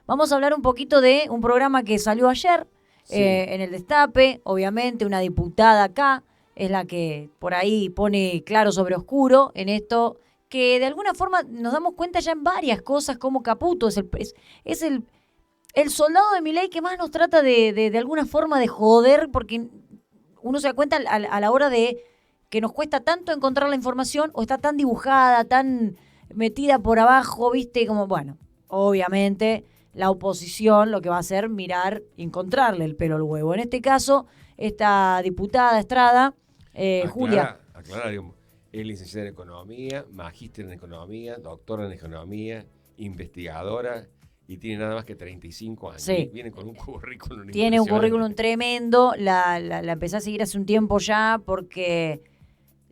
Vamos a hablar un poquito de un programa que salió ayer Sí. en el Destape. Obviamente una diputada acá es la que por ahí pone claro sobre oscuro en esto, que de alguna forma nos damos cuenta ya en varias cosas como Caputo es el soldado de Milei que más nos trata de alguna forma de joder, porque uno se da cuenta a la hora de que nos cuesta tanto encontrar la información o está tan dibujada, tan metida por abajo, viste, como, bueno, obviamente la oposición lo que va a hacer mirar y encontrarle el pelo al huevo. En este caso, esta diputada Estrada, Julia. Aclarar, digamos, es licenciada en Economía, magíster en Economía, doctora en Economía, investigadora y tiene nada más que 35 años. Sí. Viene con un currículum Tiene un impresionante. currículum tremendo, la empecé a seguir hace un tiempo ya porque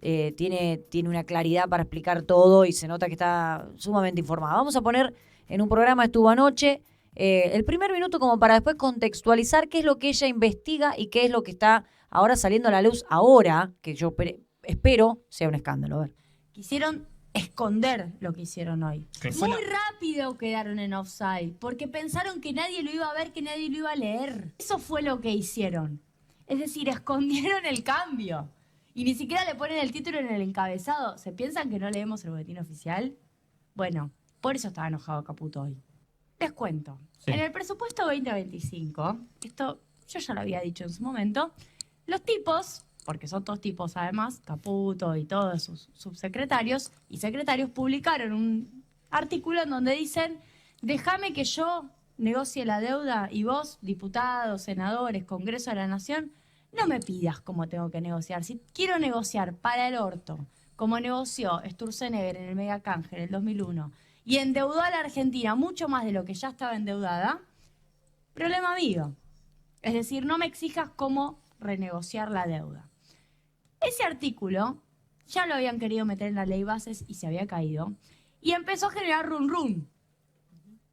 tiene una claridad para explicar todo y se nota que está sumamente informada. Vamos a poner en un programa, estuvo anoche, el primer minuto como para después contextualizar qué es lo que ella investiga y qué es lo que está ahora saliendo a la luz ahora, que yo espero sea un escándalo. A ver. Quisieron esconder lo que hicieron hoy. Muy rápido quedaron en offside, porque pensaron que nadie lo iba a ver, que nadie lo iba a leer. Eso fue lo que hicieron. Es decir, escondieron el cambio. Y ni siquiera le ponen el título en el encabezado. ¿Se piensan que no leemos el boletín oficial? Bueno, por eso estaba enojado Caputo hoy. Les cuento. Sí. En el presupuesto 2025, esto yo ya lo había dicho en su momento, los tipos, porque son todos tipos además, Caputo y todos sus subsecretarios y secretarios, publicaron un artículo en donde dicen: déjame que yo negocie la deuda y vos, diputados, senadores, Congreso de la Nación, no me pidas cómo tengo que negociar. Si quiero negociar para el orto, como negoció Sturzenegger en el megacanje en el 2001, y endeudó a la Argentina mucho más de lo que ya estaba endeudada, problema mío. Es decir, no me exijas cómo renegociar la deuda. Ese artículo ya lo habían querido meter en la ley bases y se había caído. Y empezó a generar run run.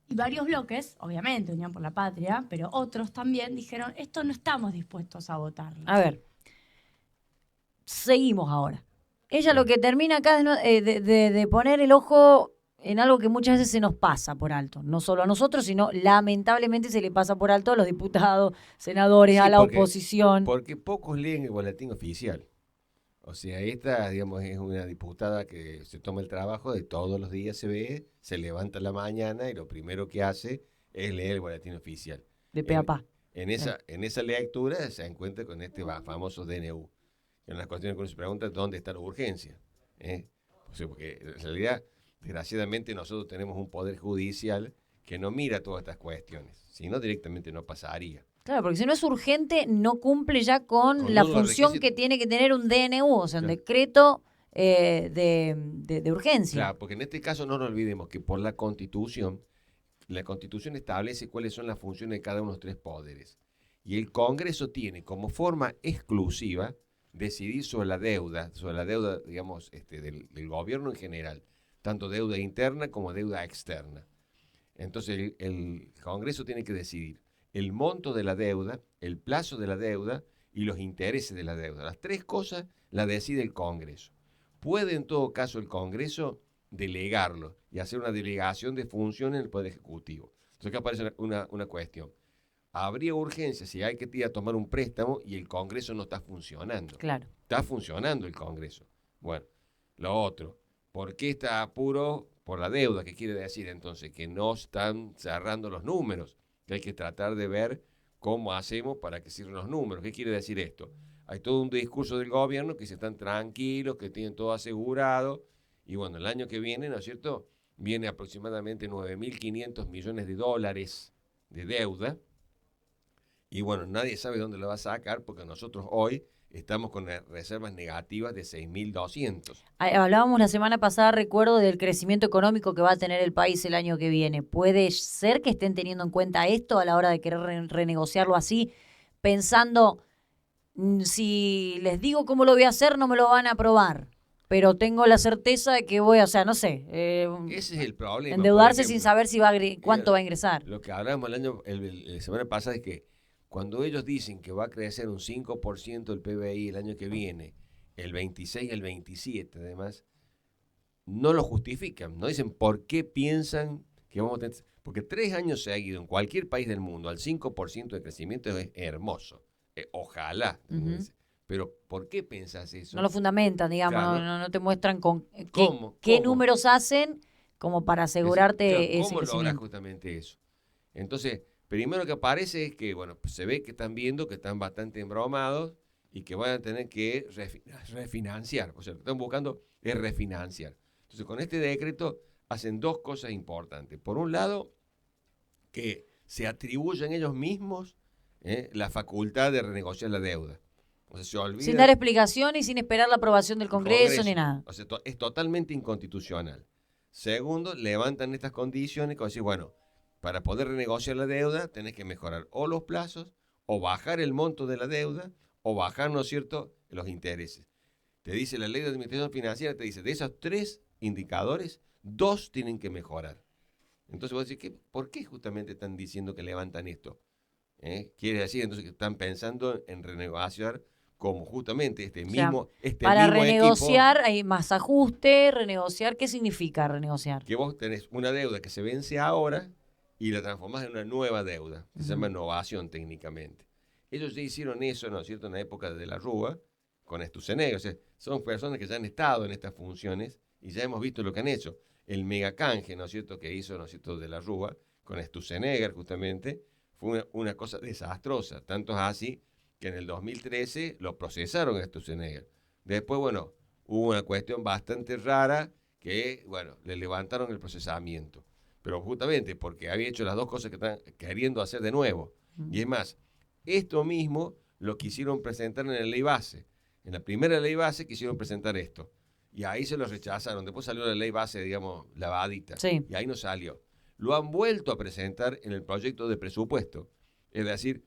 Y varios bloques, obviamente, Unión por la Patria, pero otros también dijeron: esto no estamos dispuestos a votarlo. A ver, seguimos ahora. Ella lo que termina acá de poner el ojo en algo que muchas veces se nos pasa por alto. No solo a nosotros, sino lamentablemente se le pasa por alto a los diputados, senadores, Sí, a la porque- oposición. Porque pocos leen el boletín oficial. O sea, esta, digamos, es una diputada que se toma el trabajo de todos los días se ve, se levanta en la mañana y lo primero que hace es leer el boletín oficial. De pe a pa. En esa lectura se encuentra con este famoso DNU. En las cuestiones que uno se pregunta dónde está la urgencia. O sea, porque en realidad, desgraciadamente, nosotros tenemos un poder judicial que no mira todas estas cuestiones. Si no, directamente no pasaría. Claro, porque si no es urgente, no cumple ya con Con la todos los función requisitos. que tiene que tener un DNU, o sea, un Claro. decreto de urgencia. Claro, porque en este caso no nos olvidemos que por la Constitución establece cuáles son las funciones de cada uno de los tres poderes. Y el Congreso tiene como forma exclusiva decidir sobre la deuda, digamos, del gobierno en general, tanto deuda interna como deuda externa. Entonces el Congreso tiene que decidir el monto de la deuda, el plazo de la deuda y los intereses de la deuda. Las tres cosas las decide el Congreso. Puede en todo caso el Congreso delegarlo y hacer una delegación de funciones en el Poder Ejecutivo. Entonces acá aparece una cuestión. Habría urgencia si hay que ir a tomar un préstamo y el Congreso no está funcionando. Claro. Está funcionando el Congreso. Bueno, lo otro, ¿por qué está apuro? Por la deuda, ¿qué quiere decir entonces? Que no están cerrando los números, que hay que tratar de ver cómo hacemos para que cierren los números. ¿Qué quiere decir esto? Hay todo un discurso del gobierno que se están tranquilos, que tienen todo asegurado, y bueno, el año que viene, ¿no es cierto?, viene aproximadamente 9.500 millones de dólares de deuda, y bueno, nadie sabe dónde lo va a sacar porque nosotros hoy estamos con reservas negativas de 6.200. Hablábamos la semana pasada, recuerdo, del crecimiento económico que va a tener el país el año que viene. ¿Puede ser que estén teniendo en cuenta esto a la hora de querer renegociarlo así, pensando, si les digo cómo lo voy a hacer, no me lo van a aprobar? Pero tengo la certeza de que voy a, o sea, no sé, Ese es el problema. endeudarse por sin ejemplo. saber si cuánto va a ingresar. Lo que hablamos la semana pasada es que cuando ellos dicen que va a crecer un 5% el PBI el año que viene, el 26 y el 27 además, no lo justifican. No dicen por qué piensan que vamos a tener... Porque 3 años seguidos en cualquier país del mundo al 5% de crecimiento es hermoso. Ojalá. Ujú. Pero ¿por qué pensás eso? No lo fundamentan, digamos, Claro. no te muestran con ¿Cómo? qué ¿Cómo? números hacen como para Es decir, asegurarte claro, ese ¿cómo logras crecimiento. justamente eso? Entonces, primero que aparece es que, bueno, pues se ve que están viendo que están bastante embromados y que van a tener que refinanciar. O sea, lo que están buscando es refinanciar. Entonces, con este decreto hacen dos cosas importantes. Por un lado, que se atribuyen ellos mismos la facultad de renegociar la deuda. O sea, se olvidan Sin dar explicación y sin esperar la aprobación del del Congreso ni nada. O sea, es totalmente inconstitucional. Segundo, levantan estas condiciones que decir, bueno, para poder renegociar la deuda tenés que mejorar o los plazos, o bajar el monto de la deuda, o bajar, ¿no es cierto?, los intereses. Te dice la ley de administración financiera, te dice, de esos 3 indicadores, 2 tienen que mejorar. Entonces vos decís, ¿por qué justamente están diciendo que levantan esto? Quiere decir entonces que están pensando en renegociar como justamente O sea, este para mismo equipo renegociar hay más ajuste, renegociar, ¿qué significa renegociar? que vos tenés una deuda que se vence ahora y la transformás en una nueva deuda, que se llama innovación técnicamente. Ellos ya hicieron eso, ¿no es cierto?, en la época de la Rúa, con Sturzenegger. O sea, son personas que ya han estado en estas funciones y ya hemos visto lo que han hecho. El megacanje, ¿no es cierto?, que hizo, ¿no es cierto?, de la Rúa, con Sturzenegger justamente, fue una cosa desastrosa. Tanto es así que en el 2013 lo procesaron a Sturzenegger. Después, bueno, hubo una cuestión bastante rara que, bueno, le levantaron el procesamiento. Pero justamente porque había hecho las dos cosas que están queriendo hacer de nuevo. Y es más, esto mismo lo quisieron presentar en la ley base. En la primera ley base quisieron presentar esto. Y ahí se lo rechazaron. Después salió la ley base, digamos, lavadita. Sí. Y ahí no salió. Lo han vuelto a presentar en el proyecto de presupuesto. Es decir,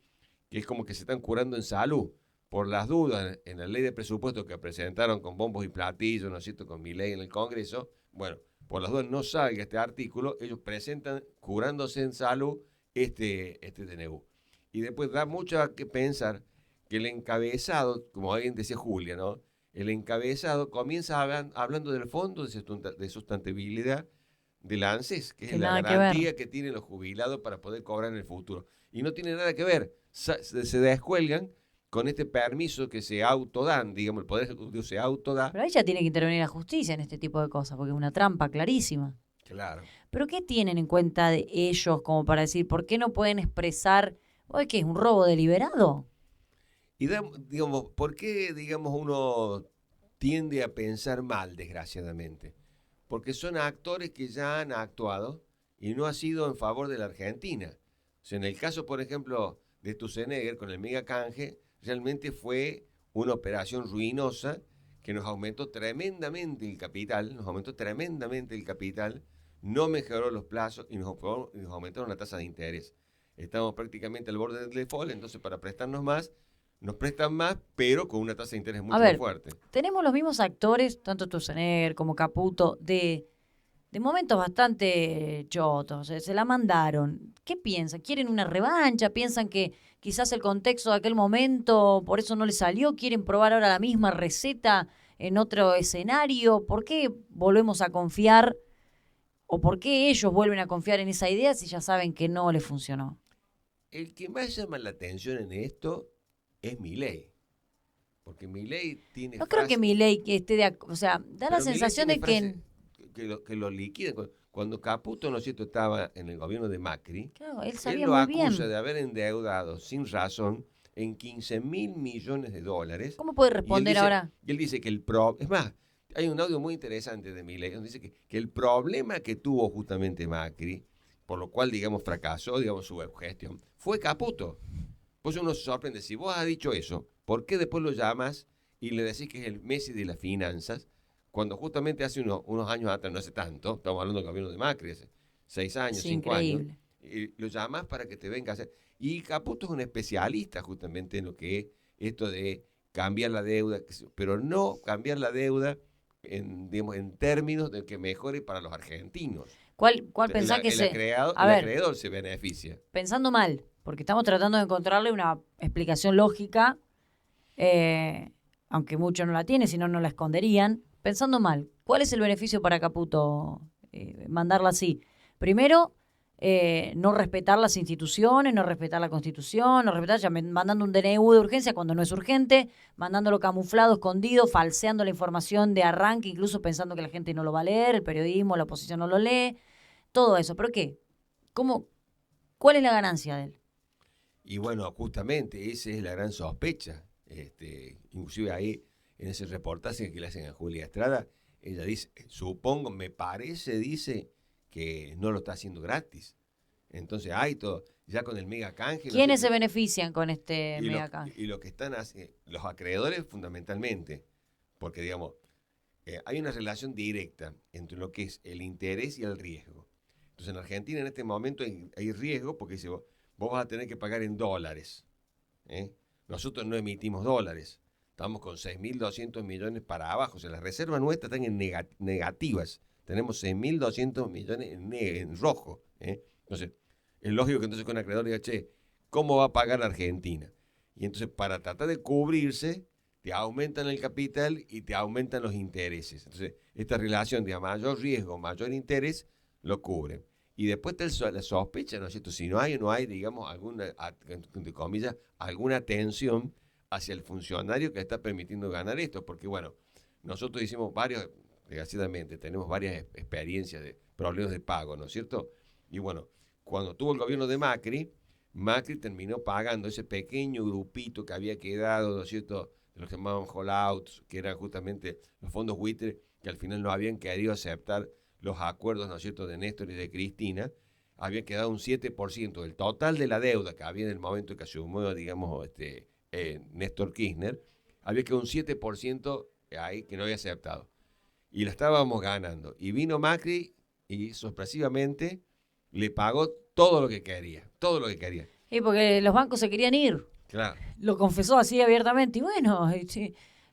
que es como que se están curando en salud. Por las dudas, en la ley de presupuesto que presentaron con bombos y platillos, ¿no es cierto?, con mi ley en el Congreso, bueno, por las dudas no salga este artículo, ellos presentan, curándose en salud, este DNU. Y después da mucho que pensar que el encabezado, como alguien decía Julia, ¿no?, el encabezado comienza hablando del fondo de sustentabilidad del ANSES, que es la nada que ver. garantía que tienen los jubilados para poder cobrar en el futuro. Y no tiene nada que ver. Se descuelgan con este permiso que se autodan, digamos, el Poder Ejecutivo se autoda. Pero ahí ya tiene que intervenir la justicia en este tipo de cosas, porque es una trampa clarísima. Claro. ¿Pero qué tienen en cuenta de ellos como para decir, por qué no pueden expresar, oye, que es un robo deliberado? Y digamos, ¿por qué, digamos, uno tiende a pensar mal, desgraciadamente? Porque son actores que ya han actuado y no ha sido en favor de la Argentina. O sea, en el caso, por ejemplo, de Sturzenegger con el megacanje, realmente fue una operación ruinosa que nos aumentó tremendamente el capital, no mejoró los plazos y nos aumentaron la tasa de interés. Estamos prácticamente al borde del default, entonces para prestarnos más, nos prestan más, pero con una tasa de interés mucho más fuerte. Tenemos los mismos actores, tanto Sturzenegger como Caputo, de momentos bastante chotos, se la mandaron. ¿Qué piensan? ¿Quieren una revancha? ¿Piensan que quizás el contexto de aquel momento por eso no les salió? ¿Quieren probar ahora la misma receta en otro escenario? ¿Por qué volvemos a confiar o por qué ellos vuelven a confiar en esa idea si ya saben que no les funcionó? El que más llama la atención en esto es Milei. Porque Milei tiene No creo que Milei que esté o sea, da la Pero Milei sensación de tiene que que lo liquida. Cuando Caputo, ¿no es cierto?, estaba en el gobierno de Macri, claro, él él sabía lo muy acusa bien. de haber endeudado sin razón en 15.000 millones de dólares. ¿Cómo puede Y él responder dice, ahora? y él dice que es más, hay un audio muy interesante de Milei donde dice que el problema que tuvo justamente Macri, por lo cual, digamos, fracasó, digamos, su gestión, fue Caputo. Pues uno se sorprende, si vos has dicho eso, ¿por qué después lo llamas y le decís que es el Messi de las finanzas? Cuando justamente hace unos años atrás, no hace tanto, estamos hablando del gobierno de Macri, hace 6 años, Sí, 5 años, increíble. y lo llamas para que te venga a hacer. Y Caputo es un especialista justamente en lo que es esto de cambiar la deuda, pero no cambiar la deuda digamos, en términos de que mejore para los argentinos. ¿Cuál pensás que el acreedor se beneficia. Pensando mal, porque estamos tratando de encontrarle una explicación lógica, aunque muchos no la tienen, si no, no la esconderían. Pensando mal, ¿cuál es el beneficio para Caputo mandarla así? Primero, no respetar las instituciones, no respetar la Constitución, no respetar, mandando un DNU de urgencia cuando no es urgente, mandándolo camuflado, escondido, falseando la información de arranque, incluso pensando que la gente no lo va a leer, el periodismo, la oposición no lo lee, todo eso. ¿Pero qué? ¿Cuál es la ganancia de él? Y bueno, justamente esa es la gran sospecha. Inclusive ahí, en ese reportaje que le hacen a Julia Estrada, ella dice, supongo, me parece, dice, que no lo está haciendo gratis. Entonces hay todo, ya con el mega canje. ¿Quiénes se benefician con este y mega canje? Y lo que están haciendo, los acreedores fundamentalmente, porque digamos, hay una relación directa entre lo que es el interés y el riesgo. Entonces en Argentina en este momento hay riesgo porque dice, vos vas a tener que pagar en dólares. Nosotros no emitimos dólares. Estamos con 6.200 millones para abajo. O sea, las reservas nuestras están en negativas. Tenemos 6.200 millones en rojo. Entonces, es lógico que entonces con el acreedor diga, che, ¿cómo va a pagar la Argentina? Y entonces, para tratar de cubrirse, te aumentan el capital y te aumentan los intereses. Entonces, esta relación de mayor riesgo, mayor interés, lo cubren. Y después está la sospecha, ¿no es cierto? Si no hay o no hay, digamos, entre comillas, alguna tensión hacia el funcionario que está permitiendo ganar esto. Porque, bueno, nosotros hicimos desgraciadamente, tenemos varias experiencias de problemas de pago, ¿no es cierto? Y bueno, cuando tuvo el gobierno de Macri terminó pagando ese pequeño grupito que había quedado, ¿no es cierto?, de los que llamaban holdouts, que eran justamente los fondos buitre, que al final no habían querido aceptar los acuerdos, ¿no es cierto?, de Néstor y de Cristina. Había quedado un 7% del total de la deuda que había en el momento que asumió, digamos, Néstor Kirchner, había quedado un 7% ahí que no había aceptado. Y la estábamos ganando. Y vino Macri y sorpresivamente le pagó todo lo que quería. Todo lo que quería. Sí, porque los bancos se querían ir. Claro. Lo confesó así abiertamente. Y bueno,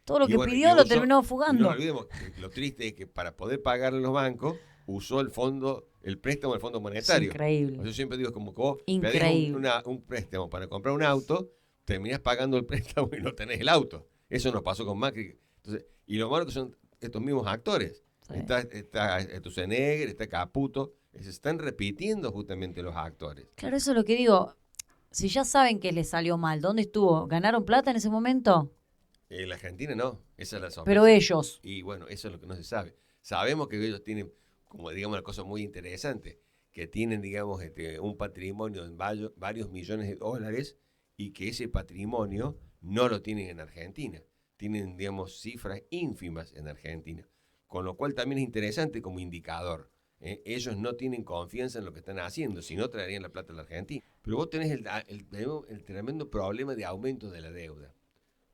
todo lo que pidió lo terminó fugando. Y no olvidemos, lo triste es que para poder pagarle a los bancos, usó el préstamo del Fondo Monetario. Es increíble. Yo siempre digo, como que vos increíble. pedís un préstamo para comprar un auto, terminás pagando el préstamo y no tenés el auto. Eso nos pasó con Macri. Entonces, y lo malo que son estos mismos actores. Sí. Está Sturzenegger, está Caputo. Se están repitiendo justamente los actores. Claro, eso es lo que digo. Si ya saben que les salió mal, ¿dónde estuvo? ¿Ganaron plata en ese momento? La Argentina no, esa es la sospecha. Pero ellos. Y bueno, eso es lo que no se sabe. Sabemos que ellos tienen, como digamos, una cosa muy interesante, que tienen, digamos, un patrimonio en varios millones de dólares y que ese patrimonio no lo tienen en Argentina. Tienen, digamos, cifras ínfimas en Argentina. Con lo cual también es interesante como indicador. Ellos no tienen confianza en lo que están haciendo, si no traerían la plata a la Argentina. Pero vos tenés el tremendo problema de aumento de la deuda.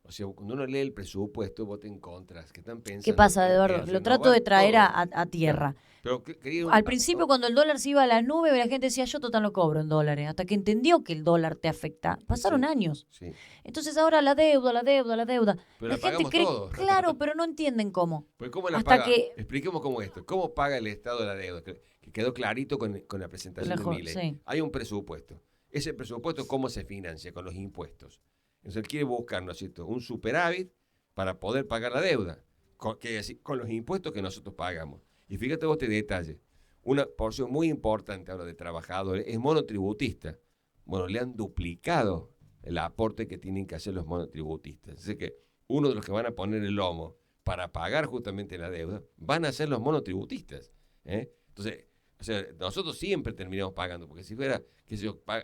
O sea, cuando uno lee el presupuesto, vos te encontrás que están pensando... ¿Qué pasa, Eduardo? Lo trato de traer a tierra. Pero al principio, cuando el dólar se iba a las nubes, la gente decía, yo total lo cobro en dólares. Hasta que entendió que el dólar te afecta. Pasaron años. Sí. Entonces ahora la deuda. Pero la gente cree, todo. Claro, pero no entienden cómo. Pues ¿cómo la hasta paga? Que... Expliquemos cómo esto. ¿Cómo paga el Estado de la deuda? Que quedó clarito con la presentación de Milei. Sí. Hay un presupuesto. Ese presupuesto, ¿cómo se financia? Con los impuestos. Entonces él quiere buscar, ¿no es cierto?, un superávit para poder pagar la deuda, con los impuestos que nosotros pagamos. Y fíjate vos este detalle. Una porción muy importante ahora de trabajadores es monotributista. Bueno, le han duplicado el aporte que tienen que hacer los monotributistas. Así que uno de los que van a poner el lomo para pagar justamente la deuda van a ser los monotributistas. Entonces, o sea, nosotros siempre terminamos pagando, porque si fuera que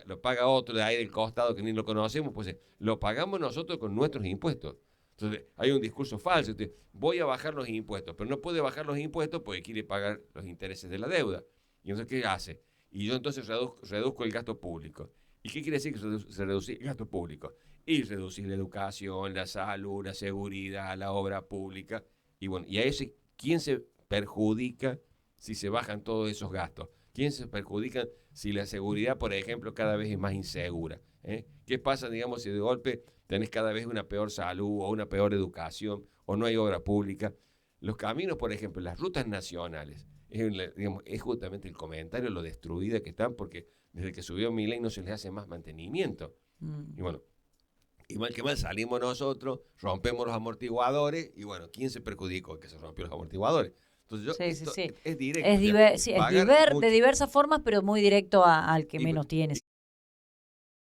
lo paga otro de ahí del costado que ni lo conocemos, pues lo pagamos nosotros con nuestros impuestos. Entonces, hay un discurso falso. Entonces, voy a bajar los impuestos, pero no puede bajar los impuestos porque quiere pagar los intereses de la deuda. Y entonces, ¿qué hace? Y yo entonces reduzco el gasto público. ¿Y qué quiere decir que se reduce el gasto público? Y reducir la educación, la salud, la seguridad, la obra pública. Y bueno, y a ese, ¿quién se perjudica si se bajan todos esos gastos? ¿Quién se perjudica si la seguridad, por ejemplo, cada vez es más insegura? ¿Qué pasa, digamos, si de golpe tenés cada vez una peor salud o una peor educación o no hay obra pública? Los caminos, por ejemplo, las rutas nacionales, es justamente el comentario, lo destruida que están, porque desde que subió Milei no se les hace más mantenimiento. Y bueno, igual que mal salimos nosotros, rompemos los amortiguadores y bueno, ¿quién se perjudicó? Que se rompió los amortiguadores. Entonces Sí, sí, esto sí. es directo. Es, o sea, sí, es pagar de mucho. diversas formas, pero muy directo al que menos tiene.